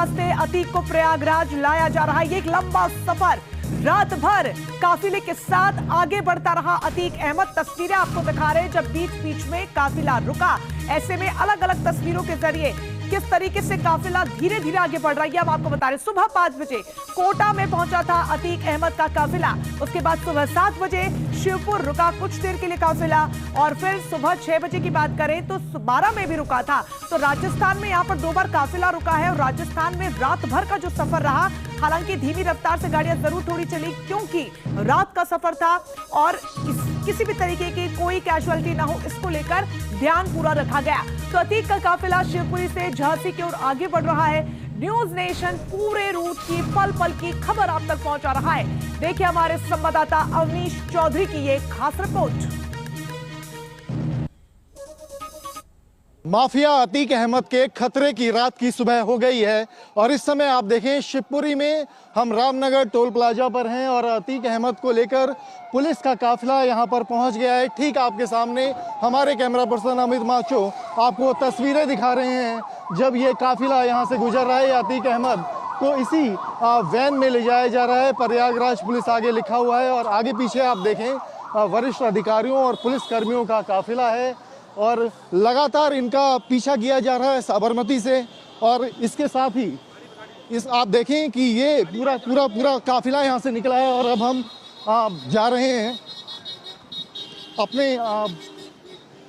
रास्ते अतीक को प्रयागराज लाया जा रहा है। ये एक लंबा सफर, रात भर काफिले के साथ आगे बढ़ता रहा अतीक अहमद। तस्वीरें आपको दिखा रहे हैं जब बीच बीच में काफिला रुका। ऐसे में अलग अलग तस्वीरों के जरिए किस तरीके से काफिला धीरे धीरे आगे बढ़ रहा है, हम आपको बता रहे हैं। सुबह 5 बजे कोटा में पहुंचा था अतीक अहमद का काफिला। उसके बाद सुबह 7 बजे शिवपुर रुका कुछ देर के लिए काफिला, और फिर सुबह 6 बजे की बात करें तो 12 में भी रुका था। तो राजस्थान में यहाँ पर 2 बार काफिला रुका है, और राजस्थान में रात भर का जो सफर रहा, हालांकि धीमी रफ्तार से गाड़ियां जरूर थोड़ी चली क्योंकि रात का सफर था और किसी भी तरीके की कोई कैजुअलिटी ना हो, इसको लेकर ध्यान पूरा रखा गया। तो अतीक का काफिला शिवपुरी से झांसी की ओर आगे बढ़ रहा है। न्यूज नेशन पूरे रूट की पल पल की खबर आप तक पहुंचा रहा है। देखिए हमारे संवाददाता अवनीश चौधरी की ये खास रिपोर्ट। माफिया अतीक अहमद के खतरे की रात की सुबह हो गई है, और इस समय आप देखें शिवपुरी में हम रामनगर टोल प्लाजा पर हैं और अतीक अहमद को लेकर पुलिस का काफिला यहां पर पहुंच गया है। ठीक आपके सामने हमारे कैमरा पर्सन अमित माचो आपको तस्वीरें दिखा रहे हैं जब ये काफिला यहां से गुजर रहा है। अतीक अहमद को इसी वैन में ले जाया जा रहा है। प्रयागराज पुलिस आगे लिखा हुआ है, और आगे पीछे आप देखें वरिष्ठ अधिकारियों और पुलिस कर्मियों का काफिला है, और लगातार इनका पीछा किया जा रहा है साबरमती से। और इसके साथ ही आप देखें कि ये पूरा काफिला यहाँ से निकला है, और अब हम जा रहे हैं अपने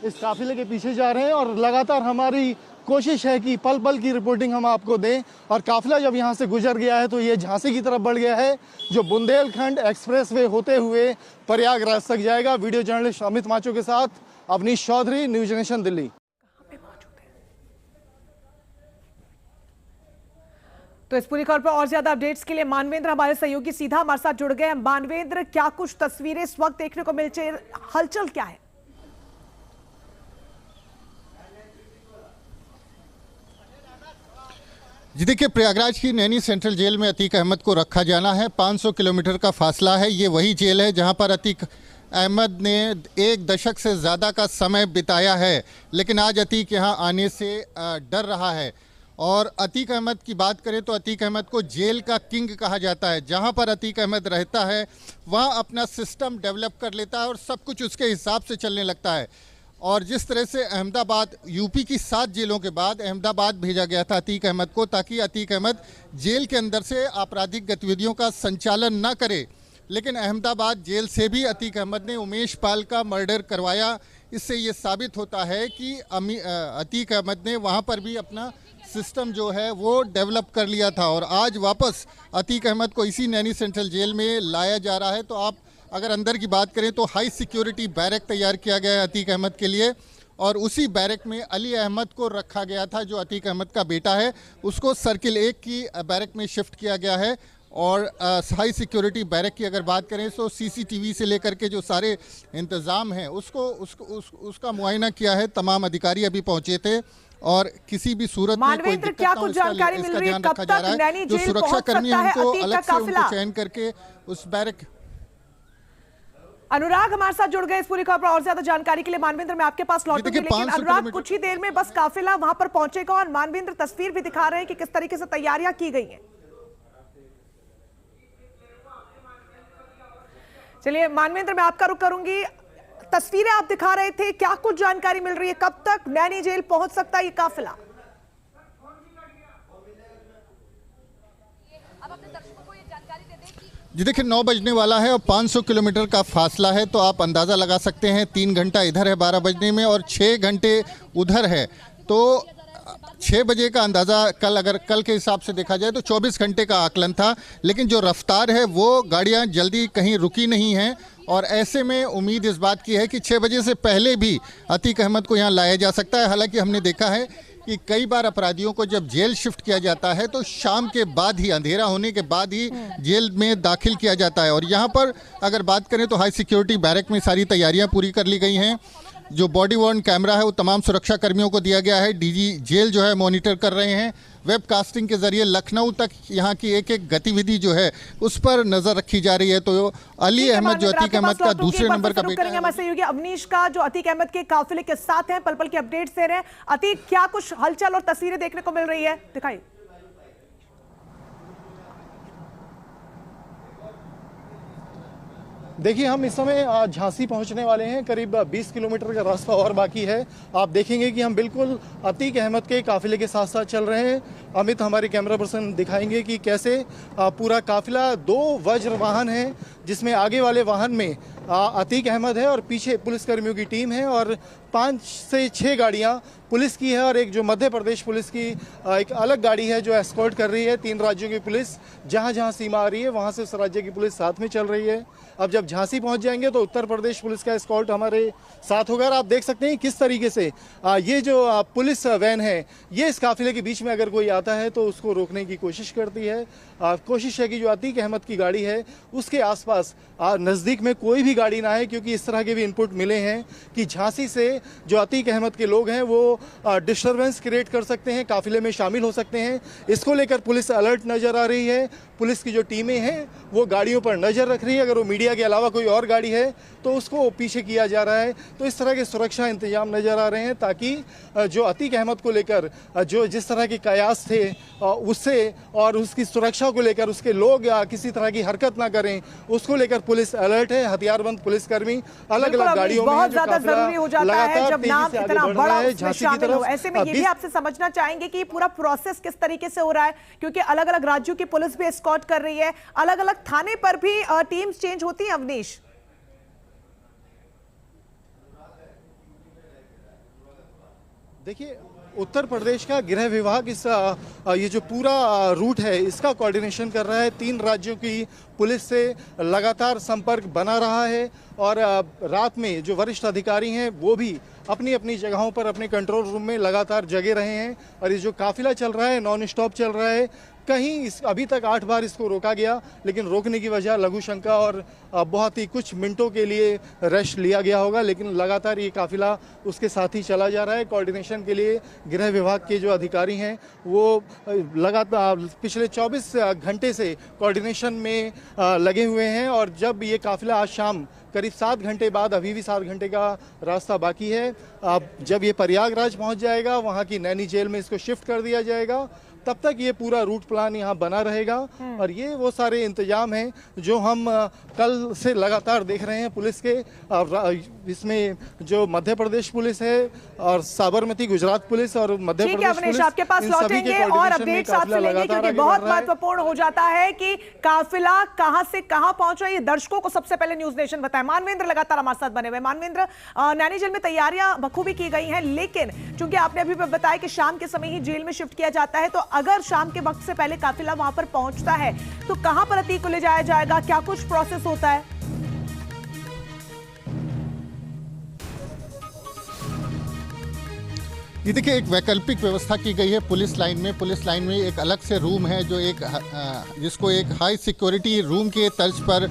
इस काफिले के पीछे जा रहे हैं, और लगातार हमारी कोशिश है कि पल पल की रिपोर्टिंग हम आपको दें। और काफिला जब यहाँ से गुजर गया है तो ये झांसी की तरफ बढ़ गया है, जो बुंदेलखंड एक्सप्रेसवे होते हुए प्रयागराज तक जाएगा। वीडियो जर्नलिस्ट अमित माचो के साथ अवनीश चौधरी, न्यूज नेशन दिल्ली। तो इस पूरी खबर पर और ज्यादा अपडेट्स के लिए मानवेंद्र हमारे सहयोगी सीधा हमारे साथ जुड़ गए हैं। मानवेंद्र, क्या कुछ तस्वीरें इस वक्त देखने को मिलती है, हलचल क्या है? जी देखिए, प्रयागराज की नैनी सेंट्रल जेल में अतीक अहमद को रखा जाना है। 500 किलोमीटर का फासला है। ये वही जेल है जहां पर अतीक अहमद ने 1 दशक से ज़्यादा का समय बिताया है, लेकिन आज अतीक यहाँ आने से डर रहा है। और अतीक अहमद की बात करें तो अतीक अहमद को जेल का किंग कहा जाता है। जहाँ पर अतीक अहमद रहता है वहाँ अपना सिस्टम डेवलप कर लेता है और सब कुछ उसके हिसाब से चलने लगता है। और जिस तरह से अहमदाबाद, यूपी की 7 जेलों के बाद अहमदाबाद भेजा गया था अतीक अहमद को, ताकि अतीक अहमद जेल के अंदर से आपराधिक गतिविधियों का संचालन न करे, लेकिन अहमदाबाद जेल से भी अतीक अहमद ने उमेश पाल का मर्डर करवाया। इससे ये साबित होता है कि अतीक अहमद ने वहाँ पर भी अपना सिस्टम जो है वो डेवलप कर लिया था। और आज वापस अतीक अहमद को इसी नैनी सेंट्रल जेल में लाया जा रहा है। तो आप अगर अंदर की बात करें तो हाई सिक्योरिटी बैरक तैयार किया गया है अतीक अहमद के लिए, और उसी बैरक में अली अहमद को रखा गया था जो अतीक अहमद का बेटा है। उसको सर्किल 1 की बैरक में शिफ्ट किया गया है। और हाई सिक्योरिटी बैरक की अगर बात करें तो सीसीटीवी से लेकर के जो सारे इंतज़ाम हैं उसका मुआयना किया है। तमाम अधिकारी अभी पहुंचे थे, और किसी भी सूरत में कोई दिक्कत क्या कुछ जानकारी मिल रही है, कब तक नैनी जेल जो सुरक्षा कर्मी हैं उनको अलग से काफिला? उनको चयन करके उस बैरक। अनुराग हमारे साथ जुड़ गए इस पूरी खबर पर और ज्यादा जानकारी के लिए। मानवेंद्र, मैं आपके पास लौटूंगी, लेकिन अनुराग कुछ ही देर में बस काफिला वहां पर पहुंचेगा, और मानवेंद्र तस्वीर भी दिखा रहे हैं कि किस तरीके से तैयारियां की गई हैं। चलिए मानवेंद्र, मैं आपका रुख करूंगी। तस्वीरें आप दिखा रहे थे, क्या कुछ जानकारी मिल रही है, कब तक नैनी जेल पहुंच सकता है ये काफिला? जी देखिए, 9 बजने वाला है और 500 किलोमीटर का फासला है, तो आप अंदाज़ा लगा सकते हैं 3 घंटा इधर है 12 बजने में, और 6 घंटे उधर है। तो 6 बजे का अंदाज़ा अगर कल के हिसाब से देखा जाए तो 24 घंटे का आकलन था, लेकिन जो रफ्तार है वो गाड़ियां जल्दी कहीं रुकी नहीं हैं। और ऐसे में उम्मीद इस बात की है कि 6 बजे से पहले भी अतीक अहमद को यहाँ लाया जा सकता है। हालांकि हमने देखा है कि कई बार अपराधियों को जब जेल शिफ्ट किया जाता है तो शाम के बाद ही, अंधेरा होने के बाद ही जेल में दाखिल किया जाता है। और यहाँ पर अगर बात करें तो हाई सिक्योरिटी बैरक में सारी तैयारियाँ पूरी कर ली गई हैं। जो बॉडी वॉर्न कैमरा है वो तमाम सुरक्षा कर्मियों को दिया गया है। डीजी जेल जो है मॉनिटर कर रहे हैं। वेब कास्टिंग के जरिए लखनऊ तक यहाँ की एक एक गतिविधि जो है उस पर नजर रखी जा रही है। तो अली अहमद जो अतीक अहमद का दूसरे नंबर का बेटा है, सहयोगी अवनीश का जो अतीक अहमद के काफिले के साथ हैं, पल पल की अपडेट्स दे रहे हैं। अतीक, क्या कुछ हलचल और तस्वीरें देखने को मिल रही है, दिखाइए। देखिए, हम इस समय झांसी पहुंचने वाले हैं। करीब 20 किलोमीटर का रास्ता और बाकी है। आप देखेंगे कि हम बिल्कुल अतीक अहमद के काफिले के साथ साथ चल रहे हैं। अमित हमारे कैमरा पर्सन दिखाएंगे कि कैसे पूरा काफिला 2 वज्र वाहन हैं, जिसमें आगे वाले वाहन में अतीक अहमद है और पीछे पुलिसकर्मियों की टीम है, और 5 से 6 गाड़ियां पुलिस की है और एक जो मध्य प्रदेश पुलिस की एक अलग गाड़ी है जो एस्कॉर्ट कर रही है। 3 राज्यों की पुलिस जहां जहां सीमा आ रही है वहां से उस राज्य की पुलिस साथ में चल रही है। अब जब झांसी पहुंच जाएंगे तो उत्तर प्रदेश पुलिस का एस्कॉर्ट हमारे साथ होगा। आप देख सकते हैं किस तरीके से ये जो पुलिस वैन है, ये इस काफिले के बीच में अगर कोई आता है तो उसको रोकने की कोशिश करती है। कोशिश है कि जो अतीक अहमद की गाड़ी है उसके आसपास नज़दीक में कोई भी गाड़ी ना आए, क्योंकि इस तरह के भी इनपुट मिले हैं कि झांसी से जो अतीक अहमद के लोग हैं वो डिस्टर्बेंस क्रिएट कर सकते हैं, काफिले में शामिल हो सकते हैं। इसको लेकर पुलिस अलर्ट नज़र आ रही है। पुलिस की जो टीमें हैं वो गाड़ियों पर नज़र रख रही है। अगर वो मीडिया के अलावा कोई और गाड़ी है तो उसको पीछे किया जा रहा है। तो इस तरह के सुरक्षा इंतजाम नज़र आ रहे हैं ताकि जो अतीक अहमद को लेकर जो जिस तरह के कयास थे उससे और उसकी सुरक्षा को लेकर उसके लोग किसी तरह की हरकत ना करें, उसको लेकर पुलिस अलर्ट है। हथियारबंद पुलिसकर्मी अलग अलग गाड़ियों में बहुत ज्यादा जरूरी हो जाता है जब नाम इतना बड़ा उसमें शामिल हो। ऐसे में ये भी आपसे समझना चाहेंगे कि पूरा प्रोसेस किस तरीके से हो रहा है, क्योंकि अलग अलग राज्यों की पुलिस भी एस्कॉर्ट कर रही है, अलग अलग थाने पर भी टीम्स चेंज होती हैं। अवनीश, देखिए, उत्तर प्रदेश का गृह विभाग इस ये जो पूरा रूट है इसका कोऑर्डिनेशन कर रहा है। 3 राज्यों की पुलिस से लगातार संपर्क बना रहा है और रात में जो वरिष्ठ अधिकारी हैं वो भी अपनी अपनी जगहों पर अपने कंट्रोल रूम में लगातार जगे रहे हैं। और ये जो काफिला चल रहा है नॉन स्टॉप चल रहा है। कहीं अभी तक 8 बार इसको रोका गया, लेकिन रोकने की वजह लघु शंका और बहुत ही कुछ मिनटों के लिए रेस्ट लिया गया होगा, लेकिन लगातार ये काफिला उसके साथ ही चला जा रहा है। कोऑर्डिनेशन के लिए गृह विभाग के जो अधिकारी हैं वो लगातार पिछले 24 घंटे से कोऑर्डिनेशन में लगे हुए हैं। और जब ये काफिला आज शाम करीब 7 घंटे बाद, अभी भी 7 घंटे का रास्ता बाकी है, जब ये प्रयागराज पहुंच जाएगा, वहां की नैनी जेल में इसको शिफ्ट कर दिया जाएगा, तब तक ये पूरा रूट प्लान यहाँ बना रहेगा। और ये वो सारे इंतजाम हैं जो हम कल से लगातार देख रहे हैं पुलिस के। इसमें जो मध्य प्रदेश पुलिस है और साबरमती गुजरात पुलिस और मध्य प्रदेश पुलिस, आपके पास लौटेंगे और अपडेट्स आपसे लेंगे, क्योंकि बहुत महत्वपूर्ण हो जाता है कि काफिला कहां से कहां पहुंचा। ये दर्शकों को सबसे पहले न्यूज नेशन बताए। मानवेंद्र लगातार हमारे साथ बने हुए। मानवेंद्र, नैनी जेल में तैयारियां बखूबी की गई हैं, लेकिन चूंकि आपने अभी बताया कि शाम के समय ही जेल में शिफ्ट किया जाता है, तो अगर शाम के वक्त से पहले काफिला वहां पर पहुंचता है तो कहां पर अतीक को ले जाया जाएगा, क्या कुछ प्रोसेस होता है? ये देखिए, एक वैकल्पिक व्यवस्था की गई है पुलिस लाइन में। पुलिस लाइन में एक अलग से रूम है जो जिसको एक हाई सिक्योरिटी रूम के तर्ज पर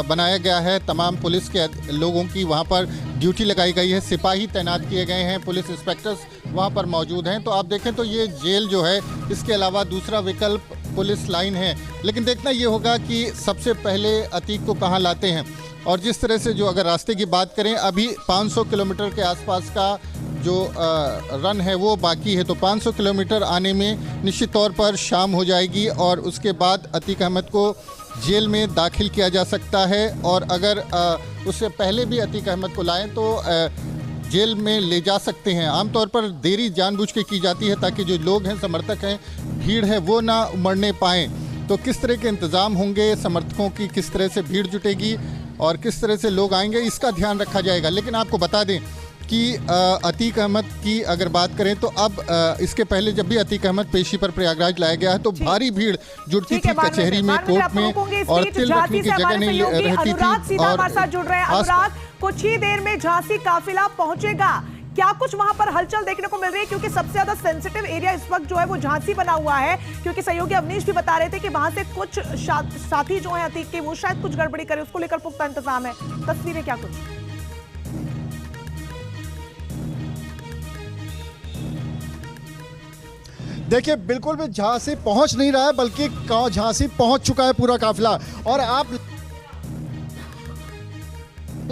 बनाया गया है। तमाम पुलिस के लोगों की वहाँ पर ड्यूटी लगाई गई है, सिपाही तैनात किए गए हैं, पुलिस इंस्पेक्टर्स वहाँ पर मौजूद हैं। तो आप देखें तो ये जेल जो है, इसके अलावा दूसरा विकल्प पुलिस लाइन है। लेकिन देखना ये होगा कि सबसे पहले अतीक को कहाँ लाते हैं। और जिस तरह से जो अगर रास्ते की बात करें, अभी 500 किलोमीटर के आसपास का जो रन है वो बाकी है। तो 500 किलोमीटर आने में निश्चित तौर पर शाम हो जाएगी और उसके बाद अतीक अहमद को जेल में दाखिल किया जा सकता है। और अगर उससे पहले भी अतीक अहमद को लाएं तो जेल में ले जा सकते हैं। आमतौर पर देरी जानबूझ के की जाती है ताकि जो लोग हैं, समर्थक हैं, भीड़ है, वो ना उमड़ने पाएँ। तो किस तरह के इंतज़ाम होंगे, समर्थकों की किस तरह से भीड़ जुटेगी और किस तरह से लोग आएंगे, इसका ध्यान रखा जाएगा। लेकिन आपको बता दें कि अतीक अहमद की अगर बात करें तो अब इसके पहले जब भी अतीक अहमद पेशी पर प्रयागराज लाया गया है तो भारी भीड़ जुड़ती थी कचहरी में, कोर्ट में, और तिल रखने की जगह नहीं रहती थी। और कुछ ही देर में झांसी काफिला पहुंचेगा। क्या कुछ वहां पर हलचल देखने को मिल रही है, क्योंकि सबसे ज्यादा सेंसिटिव एरिया इस वक्त जो है वो झांसी बना हुआ है, क्योंकि सहयोगी अवनीश भी बता रहे थे कि वहां से कुछ साथी जो है अतीक के, वो शायद कुछ गड़बड़ी करे, उसको लेकर पुख्ता इंतजाम है। तस्वीरें क्या कुछ? देखिए, बिल्कुल भी झांसी पहुंच नहीं रहा है, बल्कि झांसी पहुंच चुका है पूरा काफिला। और आप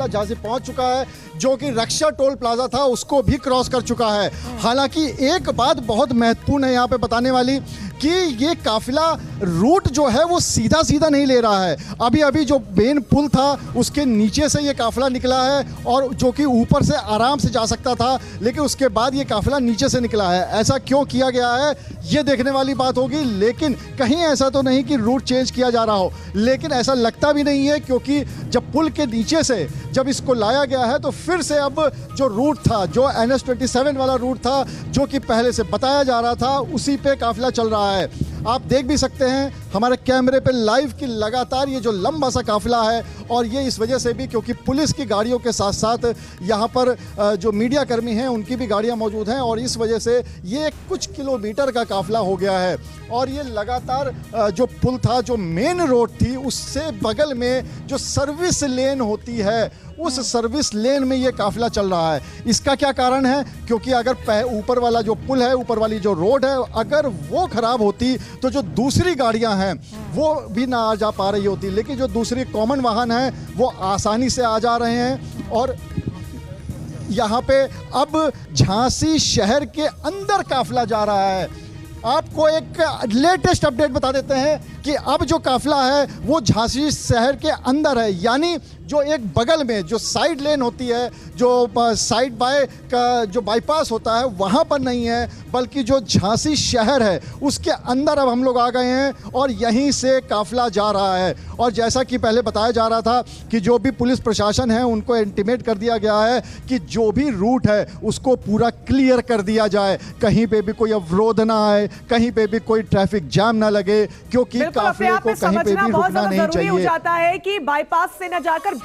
झांसी पहुंच चुका है। जो कि रक्षा टोल प्लाजा था उसको भी क्रॉस कर चुका है। हालांकि एक बात बहुत महत्वपूर्ण है यहाँ पे बताने वाली कि ये काफिला रूट जो है वो सीधा सीधा नहीं ले रहा है। अभी अभी जो मेन पुल था उसके नीचे से ये काफिला निकला है और जो कि ऊपर से आराम से जा सकता था, लेकिन उसके बाद ये काफिला नीचे से निकला है। ऐसा क्यों किया गया है ये देखने वाली बात होगी, लेकिन कहीं ऐसा तो नहीं कि रूट चेंज किया जा रहा हो, लेकिन ऐसा लगता भी नहीं है क्योंकि जब पुल के नीचे से जब इसको लाया गया है तो फिर से अब जो रूट था, जो NH-27 वाला रूट था जो कि पहले से बताया जा रहा था, उसी पे काफिला चल रहा है। आप देख भी सकते हैं हमारे कैमरे पे लाइव की लगातार ये जो लंबा सा काफिला है, और ये इस वजह से भी क्योंकि पुलिस की गाड़ियों के साथ साथ यहाँ पर जो मीडिया कर्मी हैं उनकी भी गाड़ियाँ मौजूद हैं, और इस वजह से ये कुछ किलोमीटर का काफिला हो गया है। और ये लगातार जो पुल था, जो मेन रोड थी, उससे बगल में जो सर्विस लेन होती है उस सर्विस लेन में ये काफिला चल रहा है। इसका क्या कारण है? क्योंकि अगर ऊपर वाला जो पुल है, ऊपर वाली जो रोड है, अगर वो खराब होती तो जो दूसरी गाड़ियां हैं वो भी ना आ जा पा रही होती, लेकिन जो दूसरी कॉमन वाहन हैं वो आसानी से आ जा रहे हैं। और यहाँ पे अब झांसी शहर के अंदर काफिला जा रहा है। आपको एक लेटेस्ट अपडेट बता देते हैं कि अब जो काफिला है वो झांसी शहर के अंदर है, यानी जो एक बगल में जो साइड लेन होती है, जो साइड बाय का जो बाईपास होता है वहाँ पर नहीं है, बल्कि जो झांसी शहर है उसके अंदर अब हम लोग आ गए हैं और यहीं से काफिला जा रहा है। और जैसा कि पहले बताया जा रहा था कि जो भी पुलिस प्रशासन है उनको इंटीमेट कर दिया गया है कि जो भी रूट है उसको पूरा क्लियर कर दिया जाए, कहीं पे भी कोई अवरोध ना आए, कहीं पे भी कोई ट्रैफिक जाम ना लगे, क्योंकि काफिले को कहीं पे भी रुकना नहीं चाहिए। जरूरी हो जाता है कि बाईपास से न जाकर